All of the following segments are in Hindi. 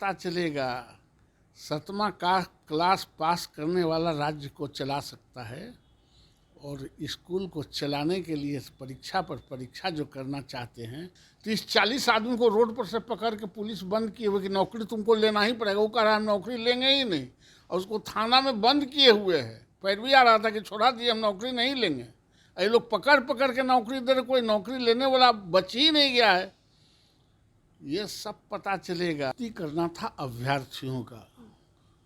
पता चलेगा। 7वां का क्लास पास करने वाला राज्य को चला सकता है, और स्कूल को चलाने के लिए परीक्षा पर परीक्षा जो करना चाहते हैं, 30-40 आदमी को रोड पर से पकड़ के पुलिस बंद किए हुए कि नौकरी तुमको लेना ही पड़ेगा। वो कह रहा है हम नौकरी लेंगे ही नहीं, और उसको थाना में बंद किए हुए है। पैरवी आ रहा था कि छोड़ा दिए, हम नौकरी नहीं लेंगे। ये लोग पकड़ पकड़ के नौकरी दे रहे, कोई नौकरी लेने वाला बच ही नहीं गया है। ये सब पता चलेगा। नियुक्ति करना था अभ्यर्थियों का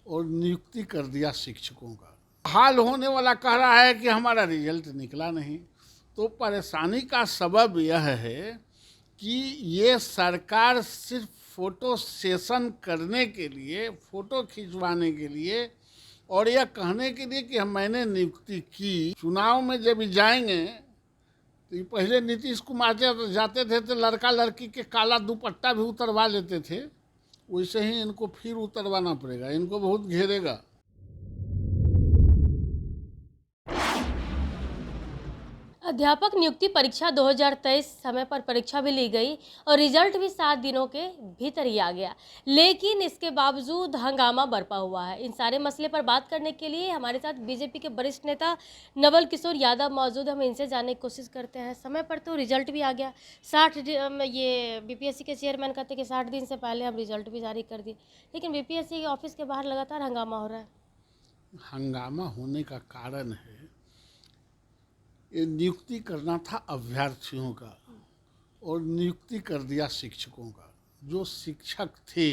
और नियुक्ति कर दिया शिक्षकों का। हाल होने वाला कह रहा है कि हमारा रिजल्ट निकला नहीं। तो परेशानी का सबब यह है कि ये सरकार सिर्फ फोटो सेशन करने के लिए, फोटो खिंचवाने के लिए और यह कहने के लिए कि मैंने नियुक्ति की। चुनाव में जब जाएंगे तो पहले नीतीश कुमार जाते थे तो लड़का लड़की के काला दुपट्टा भी उतरवा लेते थे, वैसे ही इनको फिर उतरवाना पड़ेगा। इनको बहुत घेरेगा। अध्यापक नियुक्ति परीक्षा 2023 समय पर परीक्षा भी ली गई और रिजल्ट भी 7 दिनों के भीतर ही आ गया, लेकिन इसके बावजूद हंगामा बरपा हुआ है। इन सारे मसले पर बात करने के लिए हमारे साथ बीजेपी के वरिष्ठ नेता नवल किशोर यादव मौजूद। हम इनसे जानने की कोशिश करते हैं। समय पर तो रिजल्ट भी आ गया, 60 ये बीपीएससी के चेयरमैन कहते हैं कि 60 दिन से पहले हम रिजल्ट भी जारी कर दिए, लेकिन बीपीएससी के ऑफिस के बाहर लगातार हंगामा हो रहा है। हंगामा होने का कारण है, ये नियुक्ति करना था अभ्यर्थियों का और नियुक्ति कर दिया शिक्षकों का। जो शिक्षक थे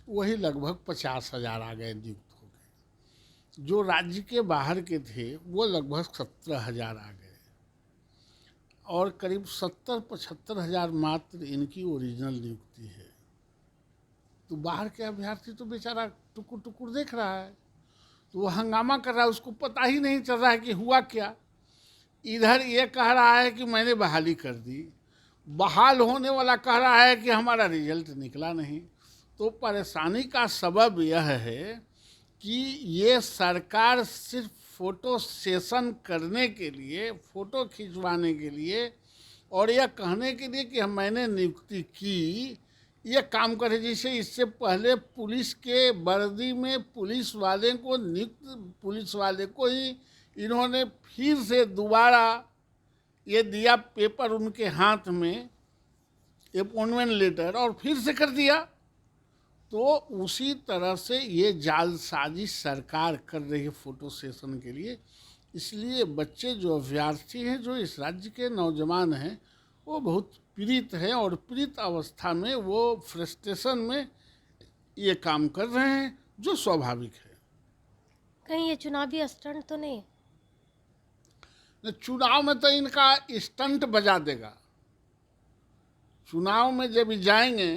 वही लगभग 50,000 आ गए नियुक्त हो गए। जो राज्य के बाहर के थे वो लगभग 17,000 आ गए, और करीब 70-75,000 मात्र इनकी ओरिजिनल नियुक्ति है। तो बाहर के अभ्यर्थी तो बेचारा टुकुर टुकुर देख रहा है, तो वो हंगामा कर रहा है, उसको पता ही नहीं चल रहा है कि हुआ क्या। इधर ये कह रहा है कि मैंने बहाली कर दी, बहाल होने वाला कह रहा है कि हमारा रिजल्ट निकला नहीं। तो परेशानी का सबब यह है कि ये सरकार सिर्फ फोटो सेशन करने के लिए, फोटो खिंचवाने के लिए और यह कहने के लिए कि मैंने नियुक्ति की, ये काम करे। जैसे इससे पहले पुलिस के वर्दी में पुलिस वाले को नियुक्त पुलिस वाले को ही इन्होंने फिर से दोबारा ये दिया पेपर उनके हाथ में, अपॉइंटमेंट लेटर, और फिर से कर दिया। तो उसी तरह से ये जालसाजी सरकार कर रही है फोटो सेशन के लिए। इसलिए बच्चे जो अभ्यर्थी हैं, जो इस राज्य के नौजवान हैं, वो बहुत पीड़ित हैं, और पीड़ित अवस्था में वो फ्रस्ट्रेशन में ये काम कर रहे हैं, जो स्वाभाविक है। कहीं ये चुनावी स्टंट तो नहीं? चुनाव में तो इनका स्टंट बजा देगा। चुनाव में जब जाएंगे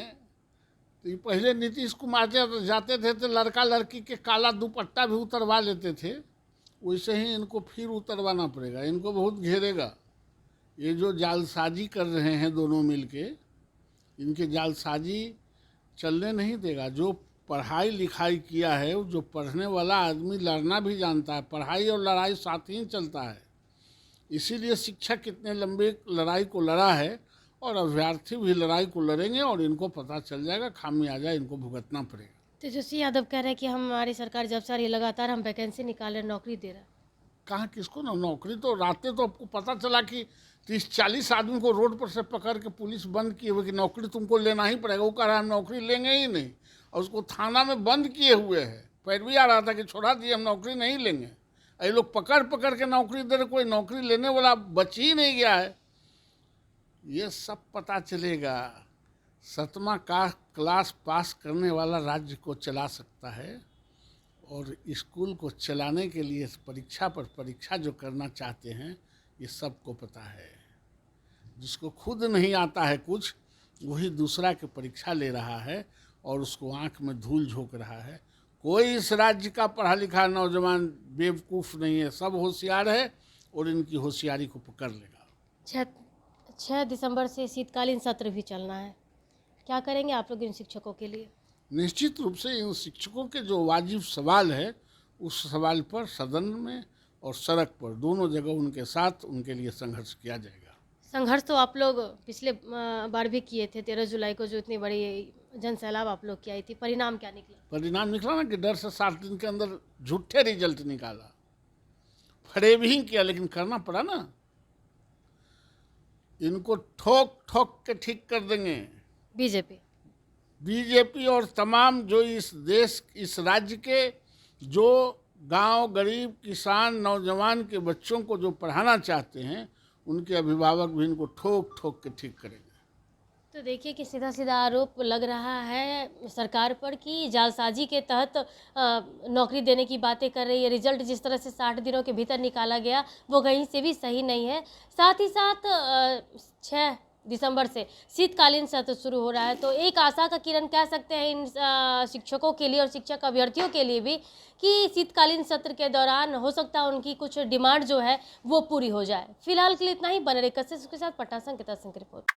तो पहले नीतीश कुमार जाते थे तो लड़का लड़की के काला दुपट्टा भी उतरवा लेते थे, वैसे ही इनको फिर उतरवाना पड़ेगा। इनको बहुत घेरेगा। ये जो जालसाजी कर रहे हैं दोनों मिलके, इनके जालसाजी चलने नहीं देगा। जो पढ़ाई लिखाई किया है, जो पढ़ने वाला आदमी लड़ना भी जानता है, पढ़ाई और लड़ाई साथ ही चलता है। इसीलिए शिक्षक कितने लंबे लड़ाई को लड़ा है, और अभ्यर्थी भी लड़ाई को लड़ेंगे, और इनको पता चल जाएगा, खामियाजा इनको भुगतना पड़ेगा। तेजस्वी यादव कह रहे हैं कि हमारी सरकार जब से आ रही है लगातार हम वैकेंसी निकाल रहे, नौकरी दे रहा है। कहाँ किसको ना नौकरी? तो रातें तो आपको पता चला कि 30-40 आदमी को रोड पर से पकड़ के पुलिस बंद किए हुए कि नौकरी तुमको लेना ही पड़ेगा। वो कह रहा है हम नौकरी लेंगे ही नहीं, और उसको थाना में बंद किए हुए है। पैरवी आ रहा था कि छोड़ा दिए, हम नौकरी नहीं लेंगे। ये लोग पकड़ पकड़ के नौकरी दे रहे, कोई नौकरी लेने वाला बच ही नहीं गया है। ये सब पता चलेगा। 7वां का क्लास पास करने वाला राज्य को चला सकता है, और स्कूल को चलाने के लिए परीक्षा पर परीक्षा जो करना चाहते हैं, ये सबको पता है। जिसको खुद नहीं आता है कुछ, वही दूसरा की परीक्षा ले रहा है और उसको आंख में धूल झोंक रहा है। कोई इस राज्य का पढ़ा लिखा नौजवान बेवकूफ़ नहीं है, सब होशियार है, और इनकी होशियारी को पकड़ लेगा। 6 दिसंबर से शीतकालीन सत्र भी चलना है, क्या करेंगे आप लोग इन शिक्षकों के लिए? निश्चित रूप से इन शिक्षकों के जो वाजिब सवाल है, उस सवाल पर सदन में और सड़क पर दोनों जगह उनके साथ उनके लिए संघर्ष किया जाएगा। संघर्ष तो आप लोग पिछले बार भी किए थे, 13 जुलाई को जो इतनी बड़ी जनसैलाब आप लोग की आई थी, परिणाम क्या निकला? परिणाम निकला ना कि डर से 7 दिन के अंदर झूठे रिजल्ट निकाला। फरेब ही किया, लेकिन करना पड़ा ना। इनको ठोक ठोक के ठीक कर देंगे। बीजेपी बीजेपी और तमाम जो इस देश, इस राज्य के जो गांव, गरीब, किसान, नौजवान के बच्चों को जो पढ़ाना चाहते हैं, उनके अभिभावक भी इनको ठोक ठोक के ठीक करेंगे। तो देखिए कि सीधा सीधा आरोप लग रहा है सरकार पर कि जालसाजी के तहत नौकरी देने की बातें कर रही है। रिजल्ट जिस तरह से 60 दिनों के भीतर निकाला गया वो कहीं से भी सही नहीं है। साथ ही साथ 6 दिसंबर से शीतकालीन सत्र शुरू हो रहा है, तो एक आशा का किरण कह सकते हैं इन शिक्षकों के लिए और शिक्षक अभ्यर्थियों के लिए भी कि शीतकालीन सत्र के दौरान हो सकता है उनकी कुछ डिमांड जो है वो पूरी हो जाए। फिलहाल के लिए इतना ही। बने रहे कशिश के साथ। पटना से अंकिता सिंह की रिपोर्ट।